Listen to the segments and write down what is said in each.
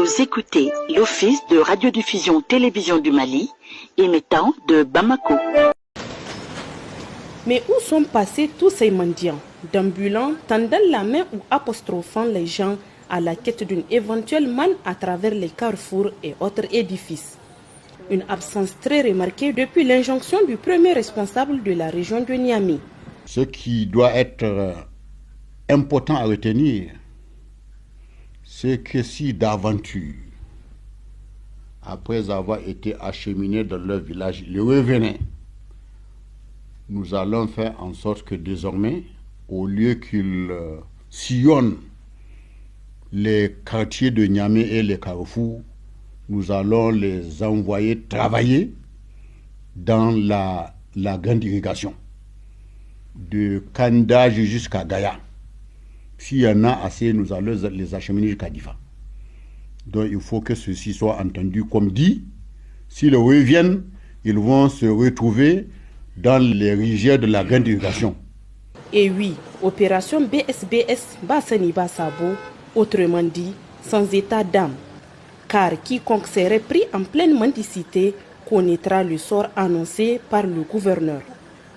Vous écoutez l'Office de radiodiffusion télévision du Mali, émettant de Bamako. Mais où sont passés tous ces mendiants, d'ambulants, tendant la main ou apostrophant les gens à la quête d'une éventuelle manne à travers les carrefours et autres édifices? Une absence très remarquée depuis l'injonction du premier responsable de la région de Niamey. Ce qui doit être important à retenir, c'est que si d'aventure, après avoir été acheminés dans leur village, ils revenaient, nous allons faire en sorte que désormais, au lieu qu'ils sillonnent les quartiers de Niamey et les carrefours, nous allons les envoyer travailler dans la grande irrigation, de Kandage jusqu'à Gaïa. S'il y en a assez, nous allons les acheminer jusqu'à Difa. Donc il faut que ceci soit entendu comme dit. S'ils reviennent, ils vont se retrouver dans les rivières de la grande irrigation. Et oui, opération BSBS Bassani Bassabo, autrement dit, sans état d'âme. Car quiconque serait pris en pleine mendicité connaîtra le sort annoncé par le gouverneur.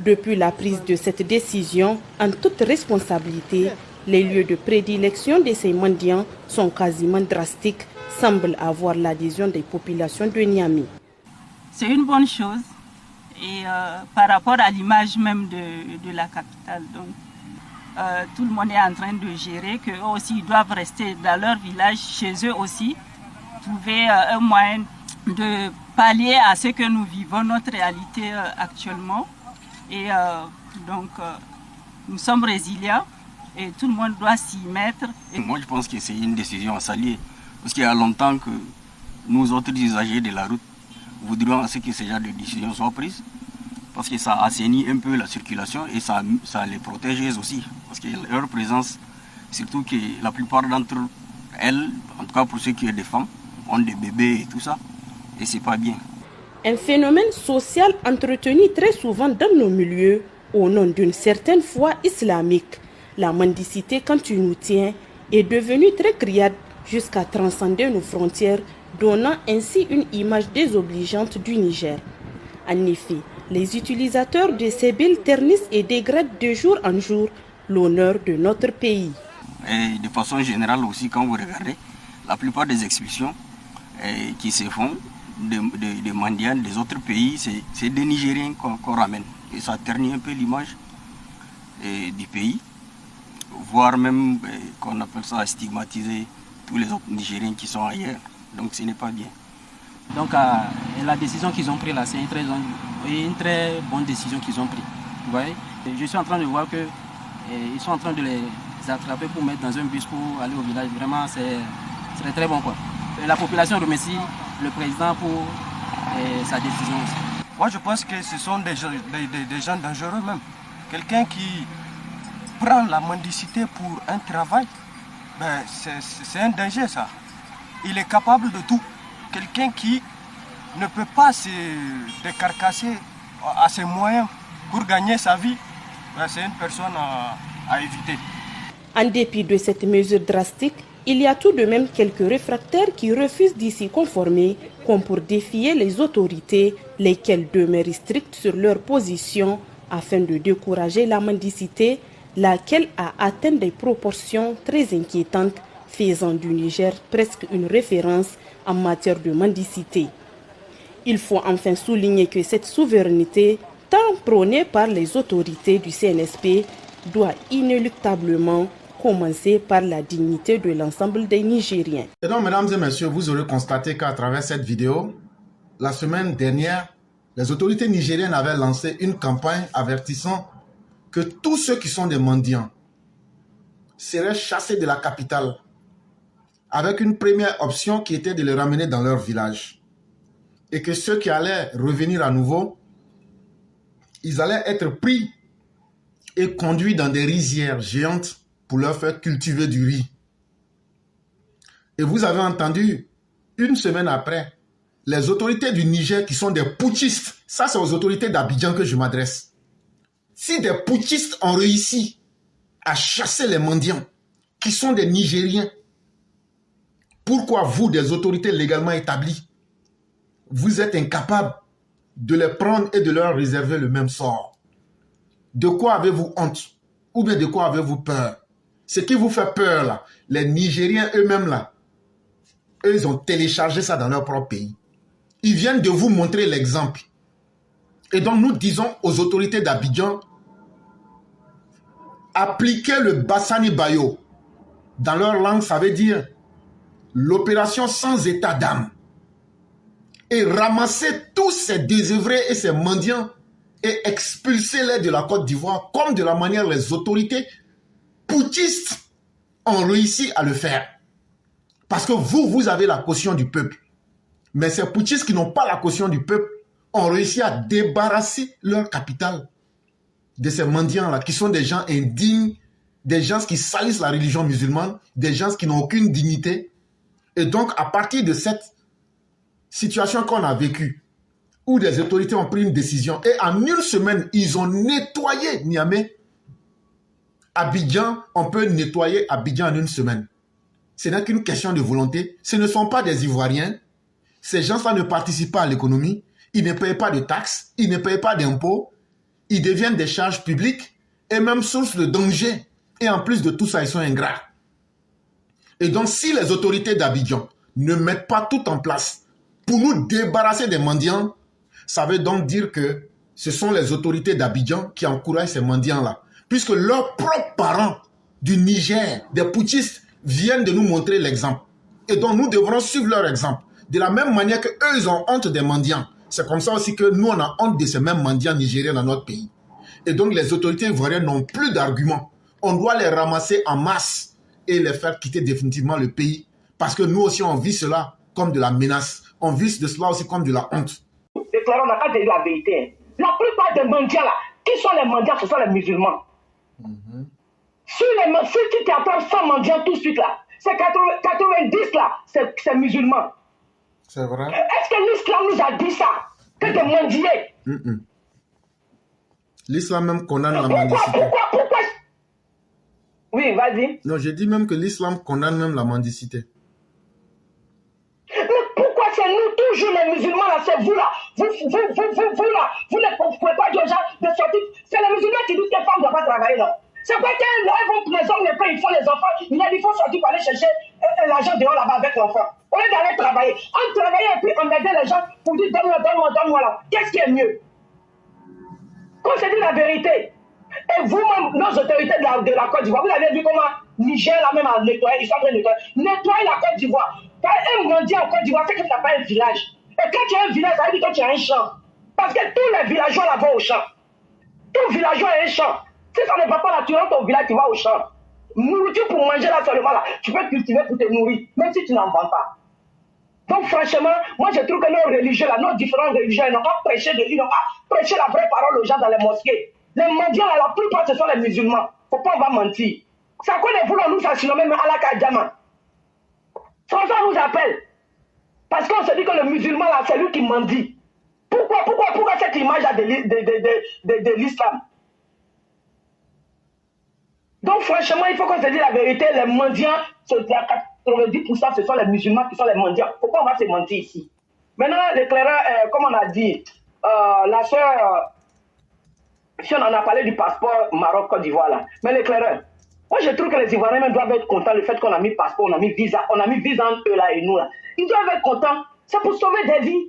Depuis la prise de cette décision, en toute responsabilité, les lieux de prédilection de ces mendiants sont quasiment drastiques, semblent avoir l'adhésion des populations de Niamey. C'est une bonne chose et par rapport à l'image même de la capitale. Donc, tout le monde est en train de gérer qu'eux aussi ils doivent rester dans leur village, chez eux aussi, trouver un moyen de pallier à ce que nous vivons, notre réalité actuellement. Et donc, nous sommes résilients et tout le monde doit s'y mettre. Et moi, je pense que c'est une décision à saluer. Parce qu'il y a longtemps que nous autres usagers de la route voudrions à ce que ce genre de décision soit prise. Parce que ça assainit un peu la circulation et ça les protège aussi. Parce que leur présence, surtout que la plupart d'entre elles, en tout cas pour ceux qui sont des femmes, ont des bébés et tout ça. Et c'est pas bien. Un phénomène social entretenu très souvent dans nos milieux au nom d'une certaine foi islamique. La mendicité, quand tu nous tiens, est devenue très criarde jusqu'à transcender nos frontières, donnant ainsi une image désobligeante du Niger. En effet, les utilisateurs de ces billes ternissent et dégradent de jour en jour l'honneur de notre pays. Et de façon générale aussi, quand vous regardez, la plupart des expulsions qui se font de mendiants des autres pays, c'est des Nigériens qu'on ramène. Et ça ternit un peu l'image du pays, voire même qu'on appelle ça stigmatiser tous les autres Nigériens qui sont ailleurs. Donc ce n'est pas bien. Donc la décision qu'ils ont prise là, c'est une très bonne décision qu'ils ont prise. Vous voyez, je suis en train de voir qu'ils sont en train de les attraper pour mettre dans un bus pour aller au village. Vraiment, c'est très bon, quoi. Et la population remercie le président pour sa décision aussi. Moi, je pense que ce sont des gens dangereux même. Quelqu'un qui prend la mendicité pour un travail, ben, c'est un danger, ça. Il est capable de tout. Quelqu'un qui ne peut pas se décarcasser à ses moyens pour gagner sa vie, ben, c'est une personne à éviter. En dépit de cette mesure drastique, il y a tout de même quelques réfractaires qui refusent d'y s'y conformer, comme pour défier les autorités, lesquelles demeurent strictes sur leur position afin de décourager la mendicité, laquelle a atteint des proportions très inquiétantes, faisant du Niger presque une référence en matière de mendicité. Il faut enfin souligner que cette souveraineté, tant prônée par les autorités du CNSP, doit inéluctablement commencer par la dignité de l'ensemble des Nigériens. Et donc, mesdames et messieurs, vous aurez constaté qu'à travers cette vidéo, la semaine dernière, les autorités nigériennes avaient lancé une campagne avertissant que tous ceux qui sont des mendiants seraient chassés de la capitale, avec une première option qui était de les ramener dans leur village. Et que ceux qui allaient revenir à nouveau, ils allaient être pris et conduits dans des rizières géantes pour leur faire cultiver du riz. Et vous avez entendu, une semaine après, les autorités du Niger qui sont des putschistes, ça c'est aux autorités d'Abidjan que je m'adresse. Si des putschistes ont réussi à chasser les mendiants, qui sont des Nigériens, Pourquoi vous, des autorités légalement établies, vous êtes incapables de les prendre et de leur réserver le même sort? De quoi avez-vous honte? Ou bien de quoi avez-vous peur? Ce qui vous fait peur là, les Nigériens eux-mêmes là, eux ils ont téléchargé ça dans leur propre pays. Ils viennent de vous montrer l'exemple. Et donc nous disons aux autorités d'Abidjan, appliquez le Bassani Bayo. Dans leur langue, ça veut dire l'opération sans état d'âme. Et ramasser tous ces désœuvrés et ces mendiants et expulser-les de la Côte d'Ivoire comme de la manière les autorités putschistes ont réussi à le faire. Parce que vous avez la caution du peuple. Mais ces putschistes qui n'ont pas la caution du peuple ont réussi à débarrasser leur capitale de ces mendiants-là, qui sont des gens indignes, des gens qui salissent la religion musulmane, des gens qui n'ont aucune dignité. Et donc, à partir de cette situation qu'on a vécue, où des autorités ont pris une décision, et en une semaine, ils ont nettoyé Niamey. Abidjan, on peut nettoyer Abidjan en une semaine. Ce n'est qu'une question de volonté. Ce ne sont pas des Ivoiriens. Ces gens-là ne participent pas à l'économie. Ils ne payent pas de taxes. Ils ne payent pas d'impôts. Ils deviennent des charges publiques et même source de danger. Et en plus de tout ça, ils sont ingrats. Et donc, si les autorités d'Abidjan ne mettent pas tout en place pour nous débarrasser des mendiants, ça veut donc dire que ce sont les autorités d'Abidjan qui encouragent ces mendiants-là. Puisque leurs propres parents du Niger, des putschistes, viennent de nous montrer l'exemple. Et donc, nous devrons suivre leur exemple. De la même manière qu'eux, ils ont honte des mendiants. C'est comme ça aussi que nous, on a honte de ces mêmes mendiants nigériens dans notre pays. Et donc, les autorités ivoiriennes n'ont plus d'arguments. On doit les ramasser en masse et les faire quitter définitivement le pays. Parce que nous aussi, on vit cela comme de la menace. On vit de cela aussi comme de la honte. Déclarons, on n'a pas dit la vérité. La plupart des mendiants là, qui sont les mendiants, ce sont les musulmans. Si tu t'attends 100 mendiants tout de suite là, c'est 90 là, c'est musulmans. C'est vrai. Est-ce que l'islam nous a dit ça? Que de mendier? L'islam même condamne la mendicité. Pourquoi? Oui, vas-y. Non, je dis même que l'islam condamne même la mendicité. Mais pourquoi c'est nous toujours les musulmans là, c'est vous là? Vous là, vous ne pouvez pas dire aux gens de sortir. C'est les musulmans qui disent que les femmes ne doivent pas travailler là. C'est quoi qu'elles vont les hommes, les pères, ils font les enfants, il faut sortir pour aller chercher l'argent dehors là-bas avec l'enfant. Au lieu d'aller travailler, on travaille et puis on aide les gens pour dire donne-moi là. Qu'est-ce qui est mieux? Qu'on se dit la vérité. Et vous-même, nos autorités de la Côte d'Ivoire, vous avez vu comment Niger là même a nettoyé, ils sont en train de nettoyer la Côte d'Ivoire. Un mendiant en Côte d'Ivoire, c'est que tu n'as pas un village. Et quand tu as un village, ça veut dire que tu as un champ. Parce que tous les villageois là vont au champ. Tout villageois a un champ. Si ça ne va pas là, tu rentres au village, tu vas au champ. Nourriture pour manger là seulement là, tu peux cultiver pour te nourrir, même si tu n'en vends pas. Donc franchement, moi je trouve que nos religieux là, nos différentes religions, ils n'ont pas prêché la vraie parole aux gens dans les mosquées. Les mendiants là, la plupart ce sont les musulmans. Faut pas on va mentir. C'est à quoi les voulons nous assumer même à la Kadjama. Sans ça nous appelle. Parce qu'on se dit que le musulman là, c'est lui qui mendie. Pourquoi cette image là de l'islam? Donc franchement, il faut qu'on se dise la vérité, les mendiants, à 90% ce sont les musulmans qui sont les mendiants. Pourquoi on va se mentir ici? Maintenant, l'éclaireur, comme on a dit, la soeur, si on en a parlé du passeport Maroc-Côte d'Ivoire là, mais l'éclaireur, moi je trouve que les Ivoiriens même doivent être contents du fait qu'on a mis passeport, on a mis visa entre eux là et nous là. Ils doivent être contents, c'est pour sauver des vies.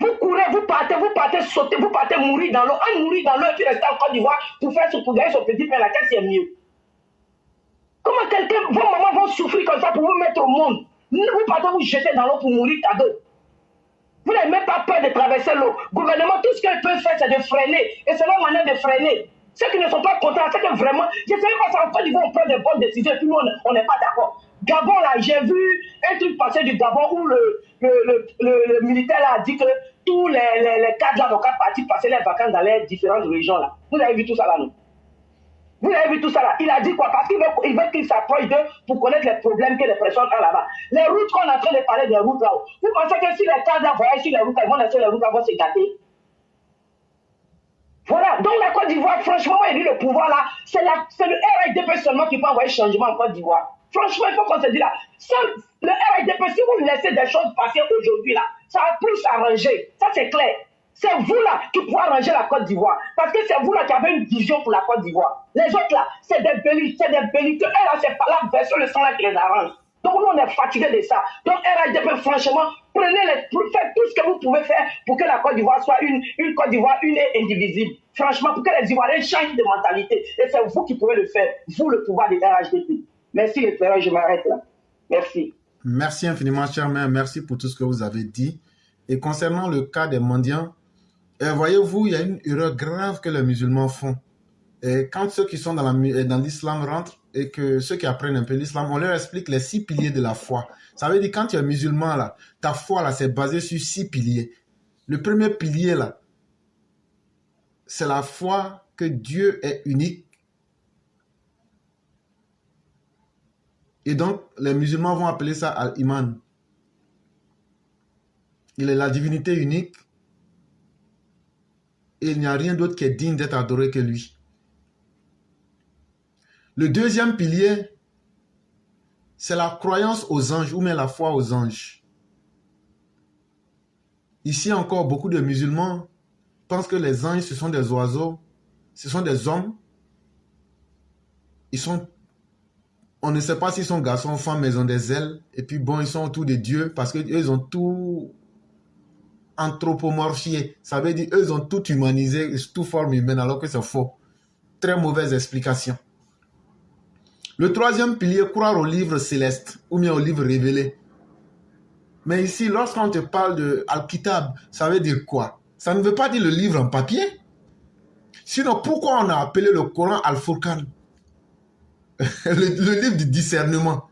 Vous courez, vous partez sauter, vous partez mourir dans l'eau. Un mourir dans l'eau et puis rester en Côte d'Ivoire pour gagner son petit pain, laquelle c'est mieux. Comment vos mamans vont souffrir comme ça pour vous mettre au monde? Vous partez vous jeter dans l'eau pour mourir cadeau. Vous n'avez même pas peur de traverser l'eau. Le gouvernement, tout ce qu'elle peut faire, c'est de freiner. Et c'est leur manière de freiner. Ceux qui ne sont pas contents, c'est que vraiment, je ne sais pas si en Côte d'Ivoire on prend de bonnes décisions et puis nous on n'est pas d'accord. Gabon là, j'ai vu un truc passer du Gabon où le militaire là a dit que tous les cadres d'avocats partis passer les vacances dans les différentes régions là. Vous avez vu tout ça là, non? Vous avez vu tout ça là? Il a dit quoi? Parce qu'il veut qu'ils s'approchent d'eux pour connaître les problèmes que les personnes ont là-bas. Les routes qu'on est en train de parler des routes là-haut. Vous pensez que si les cadres voyagent sur les routes, ils vont laisser les routes là, vont se gâter? Voilà. Donc la Côte d'Ivoire, franchement, moi, il dit le pouvoir là, c'est le RHDP seulement qui peut envoyer changement en Côte d'Ivoire. Franchement, il faut qu'on se dise là. Le RHDP, si vous laissez des choses passer aujourd'hui là, ça va plus s'arranger. Ça, c'est clair. C'est vous là qui pouvez arranger la Côte d'Ivoire. Parce que c'est vous là qui avez une vision pour la Côte d'Ivoire. Les autres là, c'est des belliqueux. Et là, c'est pas la version le sang là qui les arrange. Donc nous, on est fatigués de ça. Donc RHDP, franchement, faites tout ce que vous pouvez faire pour que la Côte d'Ivoire soit une Côte d'Ivoire une et indivisible. Franchement, pour que les Ivoiriens changent de mentalité. Et c'est vous qui pouvez le faire. Vous, le pouvoir des RHDP. Merci, l'éclaireur, je m'arrête là. Merci. Merci infiniment, cher maire. Merci pour tout ce que vous avez dit. Et concernant le cas des mendiants, voyez-vous, il y a une erreur grave que les musulmans font. Et quand ceux qui sont dans l'islam rentrent et que ceux qui apprennent un peu l'islam, on leur explique les 6 piliers de la foi. Ça veut dire quand tu es musulman, là, ta foi, là, c'est basé sur 6 piliers. Le premier pilier, là, c'est la foi que Dieu est unique. Et donc, les musulmans vont appeler ça al-Iman. Il est la divinité unique. Et il n'y a rien d'autre qui est digne d'être adoré que lui. Le deuxième pilier, c'est la croyance aux anges ou même la foi aux anges. Ici encore, beaucoup de musulmans pensent que les anges, ce sont des oiseaux, ce sont des hommes. On ne sait pas s'ils sont garçons ou femmes, mais ils ont des ailes. Et puis bon, ils sont autour de Dieu parce qu'eux, ils ont tout anthropomorphié. Ça veut dire eux ont tout humanisé, tout forme humaine, alors que c'est faux. Très mauvaise explication. Le troisième pilier, croire au livre céleste ou bien au livre révélé. Mais ici, lorsqu'on te parle de Al-Kitab, ça veut dire quoi? Ça ne veut pas dire le livre en papier. Sinon, pourquoi on a appelé le Coran Al-Furqan? le livre du discernement.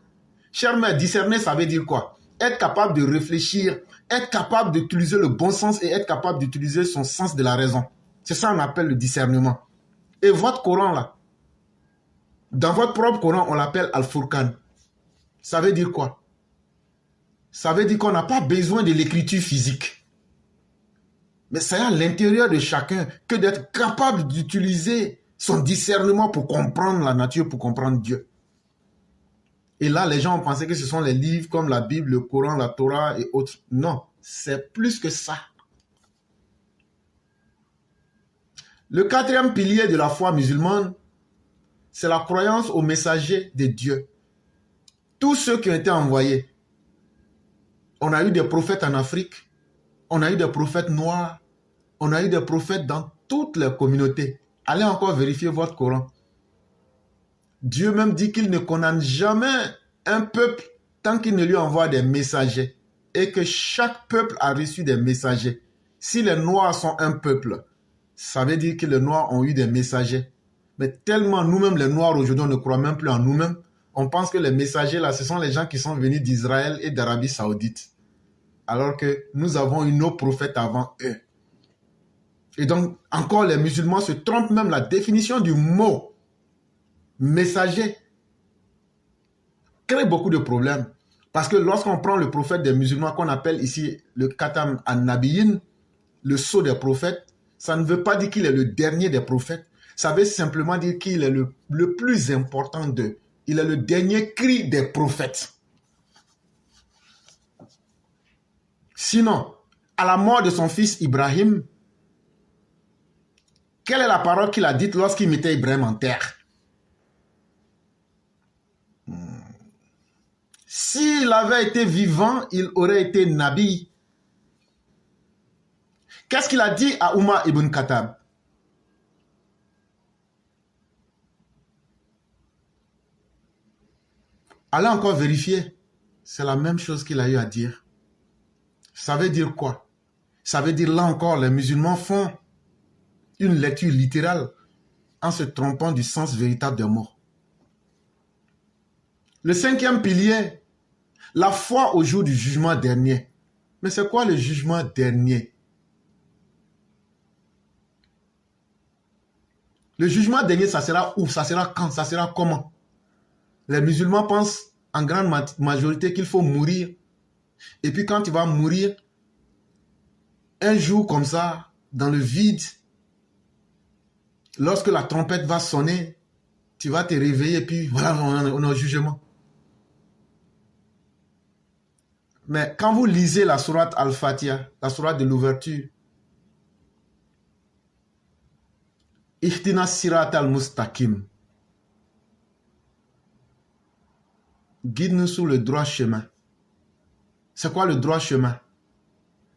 Cher mère, discerner, ça veut dire quoi? Être capable de réfléchir, être capable d'utiliser le bon sens et être capable d'utiliser son sens de la raison. C'est ça qu'on appelle le discernement. Et votre Coran là, dans votre propre Coran, on l'appelle Al-Furqan. Ça veut dire quoi? Ça veut dire qu'on n'a pas besoin de l'écriture physique. Mais c'est à l'intérieur de chacun que d'être capable d'utiliser son discernement pour comprendre la nature, pour comprendre Dieu. Et là, les gens ont pensé que ce sont les livres comme la Bible, le Coran, la Torah et autres. Non, c'est plus que ça. Le quatrième pilier de la foi musulmane, c'est la croyance aux messagers de Dieu. Tous ceux qui ont été envoyés. On a eu des prophètes en Afrique, on a eu des prophètes noirs, on a eu des prophètes dans toutes les communautés. Allez encore vérifier votre Coran. Dieu même dit qu'il ne condamne jamais un peuple tant qu'il ne lui envoie des messagers. Et que chaque peuple a reçu des messagers. Si les Noirs sont un peuple, ça veut dire que les Noirs ont eu des messagers. Mais tellement nous-mêmes, les Noirs, aujourd'hui, on ne croit même plus en nous-mêmes. On pense que les messagers, là, ce sont les gens qui sont venus d'Israël et d'Arabie Saoudite. Alors que nous avons eu nos prophètes avant eux. Et donc, encore, les musulmans se trompent même la définition du mot messager. Crée beaucoup de problèmes. Parce que lorsqu'on prend le prophète des musulmans, qu'on appelle ici le Khatam an-Nabiyyin, le sceau des prophètes, ça ne veut pas dire qu'il est le dernier des prophètes. Ça veut simplement dire qu'il est le plus important d'eux. Il est le dernier cri des prophètes. Sinon, à la mort de son fils Ibrahim, quelle est la parole qu'il a dite lorsqu'il mettait Ibrahim en terre? S'il avait été vivant, il aurait été Nabi. Qu'est-ce qu'il a dit à Omar ibn Khattab? Allez encore vérifier. C'est la même chose qu'il a eu à dire. Ça veut dire quoi? Ça veut dire là encore, les musulmans font une lecture littérale en se trompant du sens véritable des mots. Le cinquième pilier, la foi au jour du jugement dernier. Mais c'est quoi le jugement dernier? Le jugement dernier, ça sera où? Ça sera quand? Ça sera comment? Les musulmans pensent en grande majorité qu'il faut mourir. Et puis quand tu vas mourir, un jour comme ça, dans le vide, lorsque la trompette va sonner, tu vas te réveiller et puis voilà, on est au jugement. Mais quand vous lisez la sourate Al-Fatiha, la sourate de l'ouverture, Ihdina sirat al-mustaqim, guide-nous sur le droit chemin. C'est quoi le droit chemin?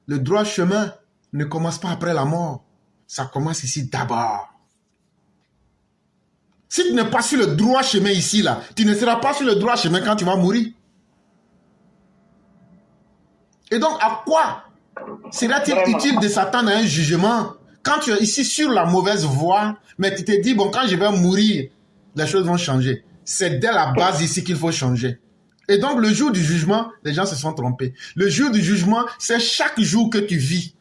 Le droit chemin ne commence pas après la mort. Ça commence ici d'abord. Si tu n'es pas sur le droit chemin ici, là, tu ne seras pas sur le droit chemin quand tu vas mourir. Et donc, à quoi serait-il utile de s'attendre à un jugement quand tu es ici sur la mauvaise voie, mais tu te dis, bon, quand je vais mourir, les choses vont changer. C'est dès la base ici qu'il faut changer. Et donc, le jour du jugement, les gens se sont trompés. Le jour du jugement, c'est chaque jour que tu vis.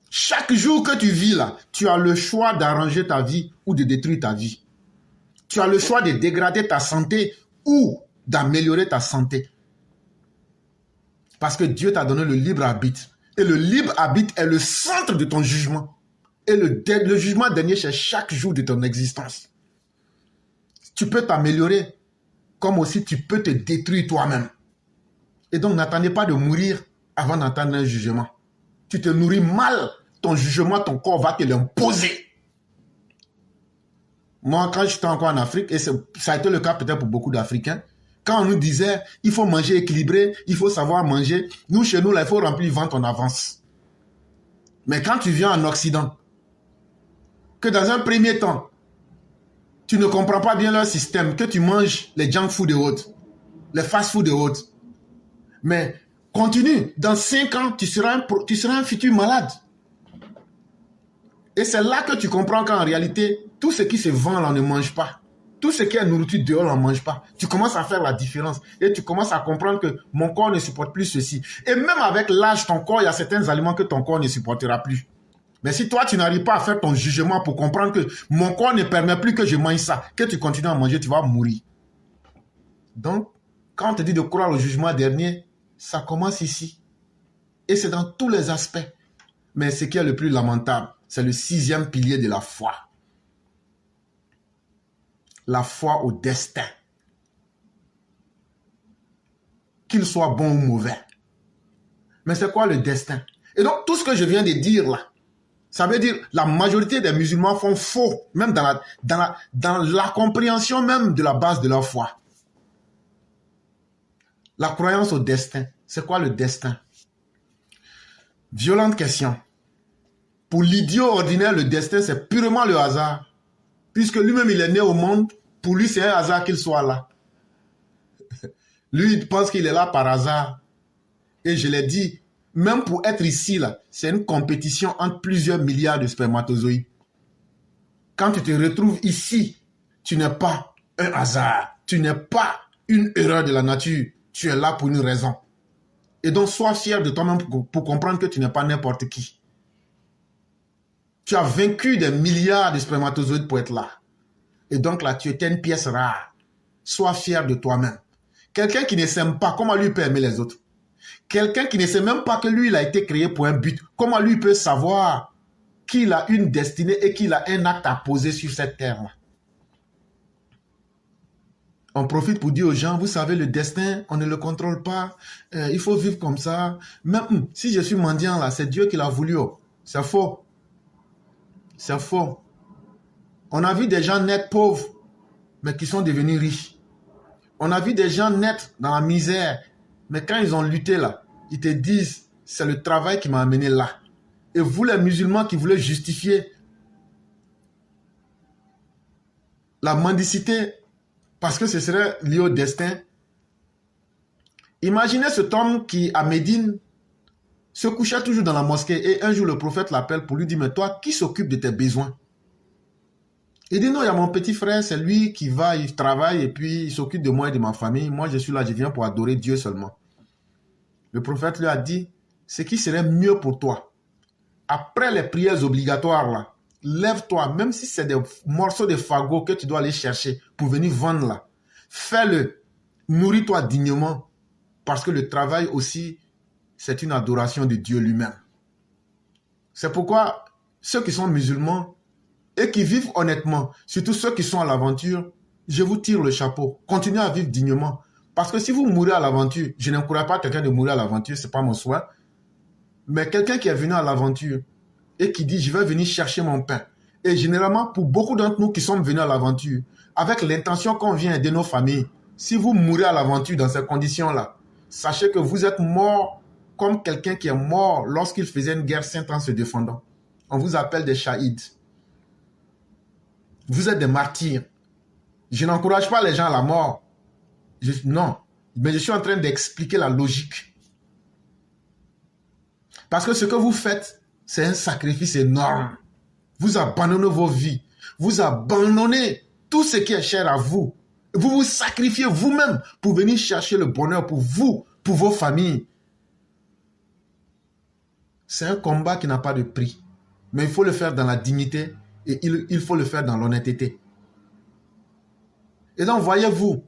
Chaque jour que tu vis là, tu as le choix d'arranger ta vie ou de détruire ta vie. Tu as le choix de dégrader ta santé ou d'améliorer ta santé. Parce que Dieu t'a donné le libre arbitre. Et le libre arbitre est le centre de ton jugement. Et le jugement dernier, c'est chaque jour de ton existence. Tu peux t'améliorer, comme aussi tu peux te détruire toi-même. Et donc, n'attendez pas de mourir avant d'entendre un jugement. Tu te nourris mal, ton jugement, ton corps va te l'imposer. Moi, quand j'étais encore en Afrique, et ça a été le cas peut-être pour beaucoup d'Africains, quand on nous disait, il faut manger équilibré, il faut savoir manger, nous, chez nous, là, il faut remplir le ventre en avance. Mais quand tu viens en Occident, que dans un premier temps, tu ne comprends pas bien leur système, que tu manges les junk food et autres, les fast food et autres. Mais continue, dans 5 ans, tu seras un futur malade. Et c'est là que tu comprends qu'en réalité, tout ce qui se vend là, on ne mange pas. Tout ce qui est nourriture dehors, on ne mange pas. Tu commences à faire la différence. Et tu commences à comprendre que mon corps ne supporte plus ceci. Et même avec l'âge, ton corps, il y a certains aliments que ton corps ne supportera plus. Mais si toi, tu n'arrives pas à faire ton jugement pour comprendre que mon corps ne permet plus que je mange ça, que tu continues à manger, tu vas mourir. Donc, quand on te dit de croire au jugement dernier, ça commence ici. Et c'est dans tous les aspects. Mais ce qui est le plus lamentable, c'est le 6e pilier de la foi. La foi au destin. Qu'il soit bon ou mauvais. Mais c'est quoi le destin? Et donc, tout ce que je viens de dire là, ça veut dire la majorité des musulmans font faux, même dans la compréhension même de la base de leur foi. La croyance au destin. C'est quoi le destin? Violente question. Pour l'idiot ordinaire, le destin, c'est purement le hasard. Puisque lui-même, il est né au monde, pour lui, c'est un hasard qu'il soit là. Lui, il pense qu'il est là par hasard. Et je l'ai dit, même pour être ici, là, c'est une compétition entre plusieurs milliards de spermatozoïdes. Quand tu te retrouves ici, tu n'es pas un hasard. Tu n'es pas une erreur de la nature. Tu es là pour une raison. Et donc, sois fier de toi-même pour comprendre que tu n'es pas n'importe qui. Tu as vaincu des milliards de spermatozoïdes pour être là. Et donc là, tu étais une pièce rare. Sois fier de toi-même. Quelqu'un qui ne s'aime pas, comment lui peut aimer les autres? Quelqu'un qui ne sait même pas que lui, il a été créé pour un but, comment lui peut savoir qu'il a une destinée et qu'il a un acte à poser sur cette terre-là? On profite pour dire aux gens, vous savez, le destin, on ne le contrôle pas. Il faut vivre comme ça. Même si je suis mendiant là, c'est Dieu qui l'a voulu. Oh. C'est faux. C'est faux. On a vu des gens naître pauvres, mais qui sont devenus riches. On a vu des gens naître dans la misère, mais quand ils ont lutté là, ils te disent, c'est le travail qui m'a amené là. Et vous les musulmans qui voulez justifier la mendicité parce que ce serait lié au destin. Imaginez cet homme qui, à Médine, se couchait toujours dans la mosquée et un jour le prophète l'appelle pour lui dire, mais toi, qui s'occupe de tes besoins? Il dit, non, il y a mon petit frère, c'est lui qui va, il travaille et puis il s'occupe de moi et de ma famille. Moi, je suis là, je viens pour adorer Dieu seulement. Le prophète lui a dit, ce qui serait mieux pour toi, après les prières obligatoires là, lève-toi, même si c'est des morceaux de fagot que tu dois aller chercher pour venir vendre là. Fais-le. Nourris-toi dignement. Parce que le travail aussi, c'est une adoration de Dieu lui-même. C'est pourquoi ceux qui sont musulmans et qui vivent honnêtement, surtout ceux qui sont à l'aventure, je vous tire le chapeau. Continuez à vivre dignement. Parce que si vous mourrez à l'aventure, je n'encourage pas quelqu'un de mourir à l'aventure, ce n'est pas mon souhait. Mais quelqu'un qui est venu à l'aventure et qui dit, je vais venir chercher mon pain. Et généralement, pour beaucoup d'entre nous qui sommes venus à l'aventure, avec l'intention qu'on vient aider nos familles, si vous mourrez à l'aventure dans ces conditions-là, sachez que vous êtes mort comme quelqu'un qui est mort lorsqu'il faisait une guerre sainte en se défendant. On vous appelle des shahids. Vous êtes des martyrs. Je n'encourage pas les gens à la mort. Non. Mais je suis en train d'expliquer la logique. Parce que ce que vous faites, c'est un sacrifice énorme. Vous abandonnez vos vies. Vous abandonnez tout ce qui est cher à vous. Vous vous sacrifiez vous-même pour venir chercher le bonheur pour vous, pour vos familles. C'est un combat qui n'a pas de prix. Mais il faut le faire dans la dignité et il faut le faire dans l'honnêteté. Et donc, voyez-vous,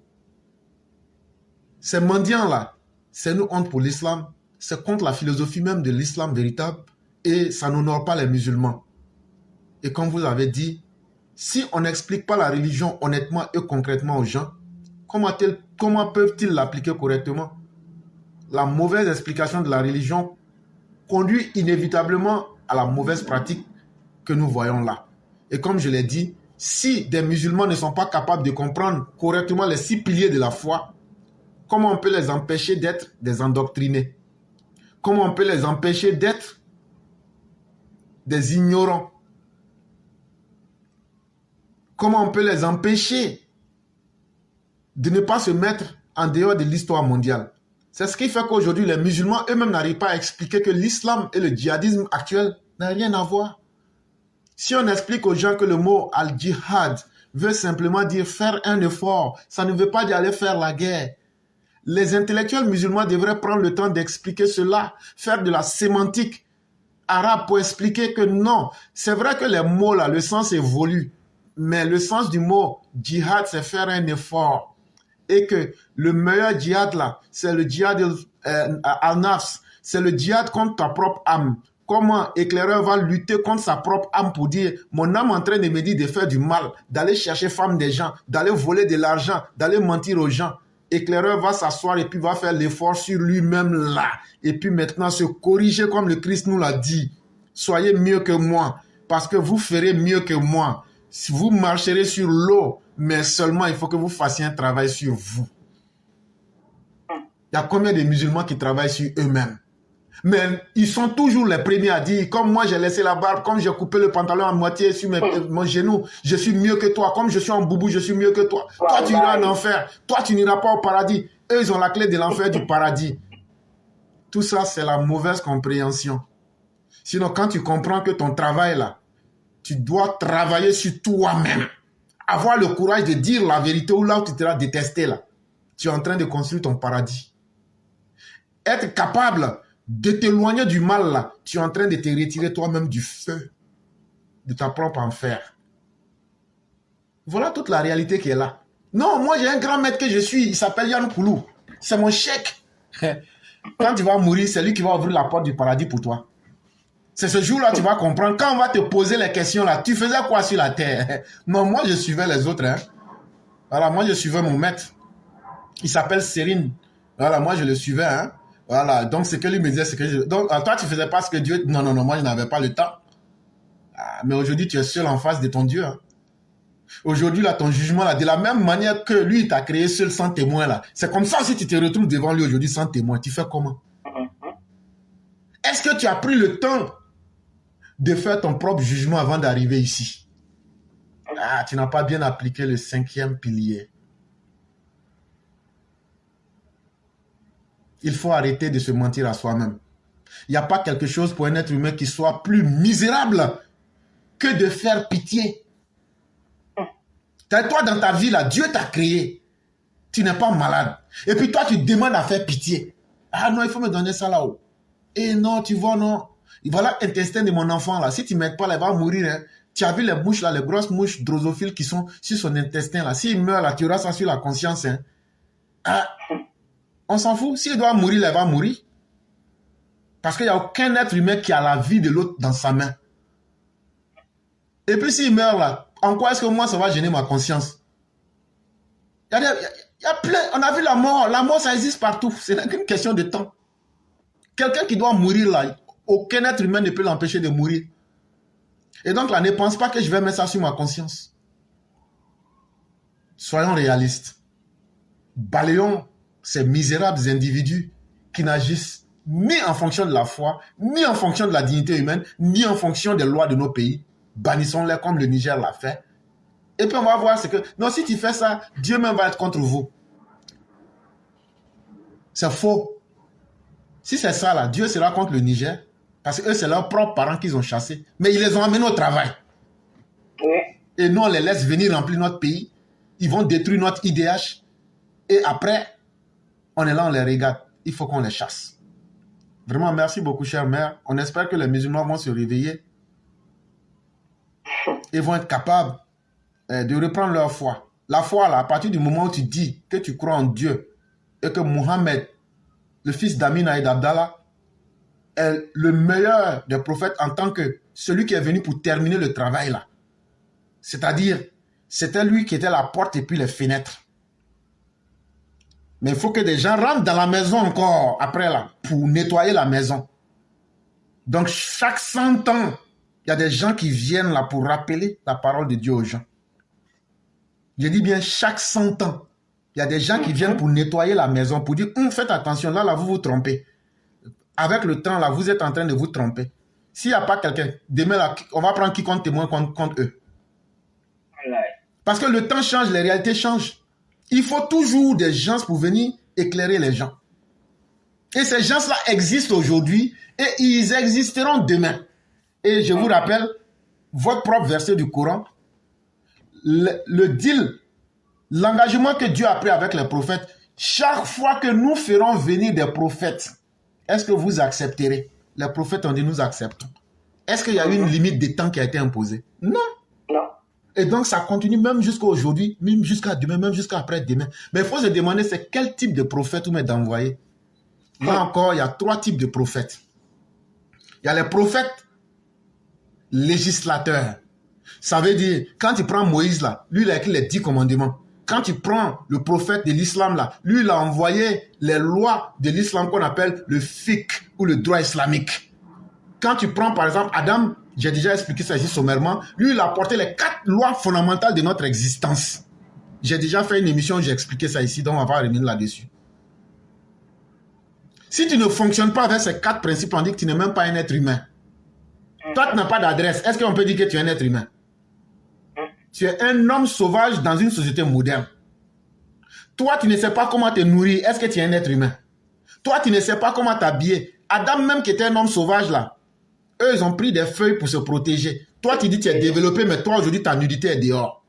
ces mendiants-là, c'est une honte pour l'islam, c'est contre la philosophie même de l'islam véritable et ça n'honore pas les musulmans. Et comme vous avez dit, si on n'explique pas la religion honnêtement et concrètement aux gens, comment peuvent-ils l'appliquer correctement? La mauvaise explication de la religion conduit inévitablement à la mauvaise pratique que nous voyons là. Et comme je l'ai dit, si des musulmans ne sont pas capables de comprendre correctement les 6 piliers de la foi, comment on peut les empêcher d'être des endoctrinés? Comment on peut les empêcher d'être des ignorants? Comment on peut les empêcher de ne pas se mettre en dehors de l'histoire mondiale? C'est ce qui fait qu'aujourd'hui, les musulmans eux-mêmes n'arrivent pas à expliquer que l'islam et le djihadisme actuel n'ont rien à voir. Si on explique aux gens que le mot al-jihad veut simplement dire faire un effort, ça ne veut pas dire aller faire la guerre. Les intellectuels musulmans devraient prendre le temps d'expliquer cela, faire de la sémantique arabe pour expliquer que non, c'est vrai que les mots là, le sens évolue, mais le sens du mot djihad, c'est faire un effort. Et que le meilleur djihad là, c'est le djihad al-nafs, c'est le djihad contre ta propre âme. Comment éclaireur va lutter contre sa propre âme pour dire mon âme est en train de me dire de faire du mal, d'aller chercher femme des gens, d'aller voler de l'argent, d'aller mentir aux gens. Éclaireur va s'asseoir et puis va faire l'effort sur lui-même là. Et puis maintenant se corriger comme le Christ nous l'a dit. Soyez mieux que moi parce que vous ferez mieux que moi. Si vous marcherez sur l'eau, mais seulement il faut que vous fassiez un travail sur vous. Il y a combien de musulmans qui travaillent sur eux-mêmes? Mais ils sont toujours les premiers à dire, comme moi j'ai laissé la barbe, comme j'ai coupé le pantalon à moitié sur mon genou, je suis mieux que toi. Comme je suis en boubou, je suis mieux que toi. Toi tu iras en enfer, toi tu n'iras pas au paradis. Eux ils ont la clé de l'enfer du paradis. Tout ça c'est la mauvaise compréhension. Sinon quand tu comprends que ton travail là, tu dois travailler sur toi-même. Avoir le courage de dire la vérité ou là où tu seras détesté là. Tu es en train de construire ton paradis. Être capable de t'éloigner du mal là, tu es en train de te retirer toi-même du feu de ta propre enfer. Voilà toute la réalité qui est là. Non, moi j'ai un grand maître que je suis, il s'appelle Yann Poulou. C'est mon chèque. Quand tu vas mourir, c'est lui qui va ouvrir la porte du paradis pour toi. C'est ce jour-là tu vas comprendre. Quand on va te poser les questions là, tu faisais quoi sur la terre? Non, moi je suivais les autres. Hein. Voilà, moi je suivais mon maître. Il s'appelle Sérine. Voilà, moi je le suivais. Hein. Voilà, donc ce que lui me disait, c'est que je... Donc, toi, tu faisais pas ce que Dieu... Non, moi, je n'avais pas le temps. Mais aujourd'hui, tu es seul en face de ton Dieu. Hein. Aujourd'hui, là, ton jugement, là, de la même manière que lui, il t'a créé seul sans témoin, là. C'est comme ça, si tu te retrouves devant lui aujourd'hui sans témoin, tu fais comment? Est-ce que tu as pris le temps de faire ton propre jugement avant d'arriver ici? Ah, tu n'as pas bien appliqué le 5e pilier. Il faut arrêter de se mentir à soi-même. Il n'y a pas quelque chose pour un être humain qui soit plus misérable que de faire pitié. Toi, dans ta vie, là, Dieu t'a créé. Tu n'es pas malade. Et puis toi, tu demandes à faire pitié. Ah non, il faut me donner ça là-haut. Et non, tu vois, non. Voilà l'intestin de mon enfant, là. Si tu ne m'aides pas, là, il va mourir. Hein. Tu as vu les mouches, là, les grosses mouches drosophiles qui sont sur son intestin, là. S'il meurt, là, tu auras ça sur la conscience. Hein. Ah. On s'en fout. S'il doit mourir, là, il va mourir. Parce qu'il n'y a aucun être humain qui a la vie de l'autre dans sa main. Et puis s'il meurt là, en quoi est-ce que moi ça va gêner ma conscience? Il Il y a plein, on a vu la mort ça existe partout, c'est qu'une question de temps. Quelqu'un qui doit mourir là, aucun être humain ne peut l'empêcher de mourir. Et donc là, ne pense pas que je vais mettre ça sur ma conscience. Soyons réalistes. Balayons ces misérables individus qui n'agissent ni en fonction de la foi, ni en fonction de la dignité humaine, ni en fonction des lois de nos pays. Bannissons-les comme le Niger l'a fait. Et puis on va voir ce que... Non, si tu fais ça, Dieu même va être contre vous. C'est faux. Si c'est ça là, Dieu sera contre le Niger, parce que eux c'est leurs propres parents qu'ils ont chassés. Mais ils les ont amenés au travail. Et nous on les laisse venir remplir notre pays. Ils vont détruire notre IDH. Et après, on est là, on les regarde. Il faut qu'on les chasse. Vraiment, merci beaucoup, chère mère. On espère que les musulmans vont se réveiller et vont être capables de reprendre leur foi. La foi, là, à partir du moment où tu dis que tu crois en Dieu et que Mohammed, le fils d'Amina et d'Abdallah, est le meilleur des prophètes en tant que celui qui est venu pour terminer le travail, là. C'est-à-dire, c'était lui qui était la porte et puis les fenêtres. Mais il faut que des gens rentrent dans la maison encore, après là, pour nettoyer la maison. Donc, chaque 100 ans, il y a des gens qui viennent là pour rappeler la parole de Dieu aux gens. Je dis bien chaque 100 ans, il y a des gens qui viennent pour nettoyer la maison, pour dire, faites attention, là, vous vous trompez. Avec le temps, là, vous êtes en train de vous tromper. S'il n'y a pas quelqu'un, demain, là, on va prendre qui compte témoin contre eux. Parce que le temps change, les réalités changent. Il faut toujours des gens pour venir éclairer les gens. Et ces gens-là existent aujourd'hui et ils existeront demain. Et je vous rappelle, votre propre verset du Coran, le deal, l'engagement que Dieu a pris avec les prophètes, chaque fois que nous ferons venir des prophètes, est-ce que vous accepterez? Les prophètes ont dit nous acceptons. Est-ce qu'il y a eu une limite de temps qui a été imposée? Non. Et donc, ça continue même jusqu'à aujourd'hui, même jusqu'à demain, même jusqu'à après-demain. Mais il faut se demander, c'est quel type de prophète vous m'êtes d'envoyer. Là encore, il y a 3 types de prophètes. Il y a les prophètes législateurs. Ça veut dire, quand tu prends Moïse là, lui il a écrit les 10 commandements. Quand tu prends le prophète de l'islam là, lui il a envoyé les lois de l'islam qu'on appelle le fiqh ou le droit islamique. Quand tu prends par exemple Adam, j'ai déjà expliqué ça ici sommairement, lui il a apporté les 4 lois fondamentales de notre existence. J'ai déjà fait une émission où j'ai expliqué ça ici, donc on va revenir là-dessus. Si tu ne fonctionnes pas avec ces 4 principes, on dit que tu n'es même pas un être humain. Toi tu n'as pas d'adresse, est-ce qu'on peut dire que tu es un être humain? Tu es un homme sauvage dans une société moderne. Toi tu ne sais pas comment te nourrir, est-ce que tu es un être humain? Toi tu ne sais pas comment t'habiller. Adam même qui était un homme sauvage là, eux, ils ont pris des feuilles pour se protéger. Toi, tu dis que tu es développé, mais toi, aujourd'hui, ta nudité est dehors.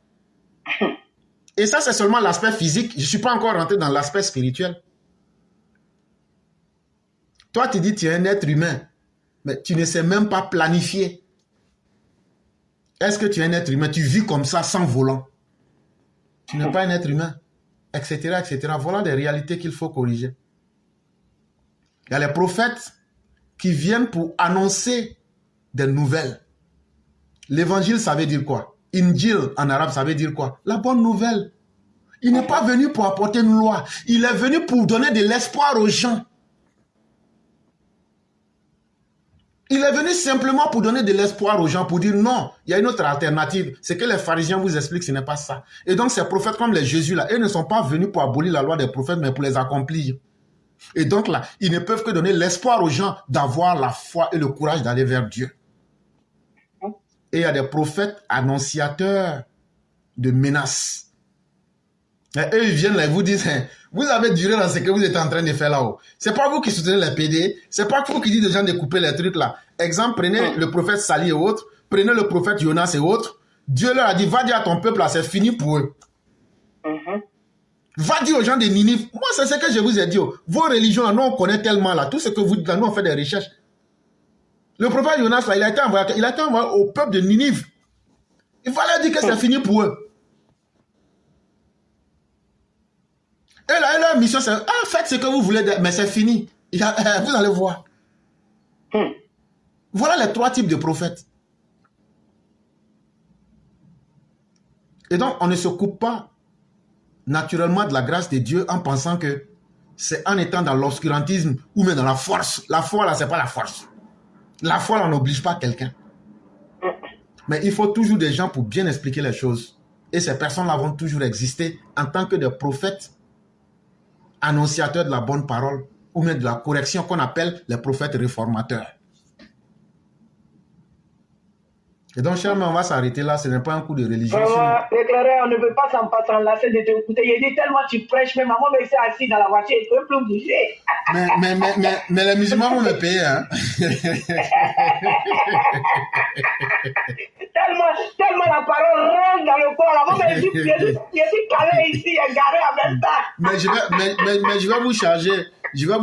Et ça, c'est seulement l'aspect physique. Je ne suis pas encore rentré dans l'aspect spirituel. Toi, tu dis que tu es un être humain, mais tu ne sais même pas planifier. Est-ce que tu es un être humain? Tu vis comme ça, sans volant. Tu n'es pas un être humain, etc., etc. Voilà des réalités qu'il faut corriger. Il y a les prophètes qui viennent pour annoncer des nouvelles. L'évangile, ça veut dire quoi? Injil, en arabe, ça veut dire quoi? La bonne nouvelle. Il n'est pas venu pour apporter une loi. Il est venu pour donner de l'espoir aux gens. Il est venu simplement pour donner de l'espoir aux gens, pour dire non, il y a une autre alternative. C'est que les pharisiens vous expliquent, ce n'est pas ça. Et donc ces prophètes comme les Jésus, là, ils ne sont pas venus pour abolir la loi des prophètes, mais pour les accomplir. Et donc là, ils ne peuvent que donner l'espoir aux gens d'avoir la foi et le courage d'aller vers Dieu. Et il y a des prophètes annonciateurs de menaces. Et eux, ils viennent là et vous disent, vous avez duré dans ce que vous êtes en train de faire là-haut. C'est pas vous qui soutenez les PD, c'est pas vous qui dites aux gens de couper les trucs là. Exemple, prenez le prophète Sali et autres, prenez le prophète Jonas et autres. Dieu leur a dit, va dire à ton peuple là, c'est fini pour eux. Va dire aux gens de Ninive, moi c'est ce que je vous ai dit. Vos religions là, nous on connaît tellement là, tout ce que vous dites là, nous on fait des recherches. Le prophète Jonas là, il a été envoyé au peuple de Ninive. Il fallait dire que c'est fini pour eux. Et là, leur mission c'est, faites ce que vous voulez, mais c'est fini. Vous allez voir. Voilà les 3 types de prophètes. Et donc, on ne se coupe pas naturellement de la grâce de Dieu en pensant que c'est en étant dans l'obscurantisme ou même dans la force. La foi, là, c'est pas la force. La foi, là, n'oblige pas quelqu'un. Mais il faut toujours des gens pour bien expliquer les choses. Et ces personnes-là vont toujours exister en tant que des prophètes annonciateurs de la bonne parole ou même de la correction qu'on appelle les prophètes réformateurs. Et donc, cher, on va s'arrêter là. Ce n'est pas un coup de religion. L'éclaireur, on ne peut pas s'enlacer de t'écouter. Il dit tellement tu prêches, mais maman me s'est assis dans la voiture, il ne peut plus bouger. Mais les musulmans vont me payer, hein. tellement la parole rentre dans le corps. Maman me dit, il est calé ici, il est garé en même temps. Mais je vais vous charger. Je vais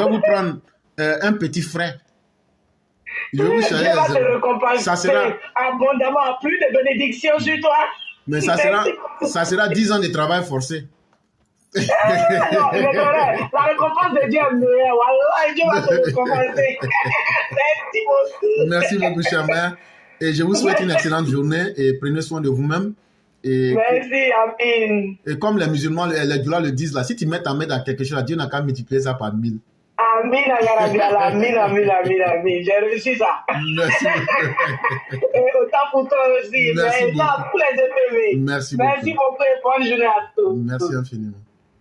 vous prendre un petit frais. Dieu va te récompenser abondamment, plus de bénédictions sur toi. Mais ça sera 10 ans de travail forcé. Non, la récompense de Dieu est meilleure. Wallah, Dieu va te récompenser. Merci beaucoup. Merci beaucoup, cher mère. Et je vous souhaite une excellente journée et prenez soin de vous-même. Merci, amin. Et comme les musulmans, les douleurs le disent là, si tu mets ta main dans quelque chose, Dieu n'a qu'à multiplier ça par 1000. Amin, amin. J'ai reçu ça. Merci. Et autant pour toi aussi. Merci beaucoup. Pour les EPV. Merci beaucoup et bonne journée à tous. Merci infiniment.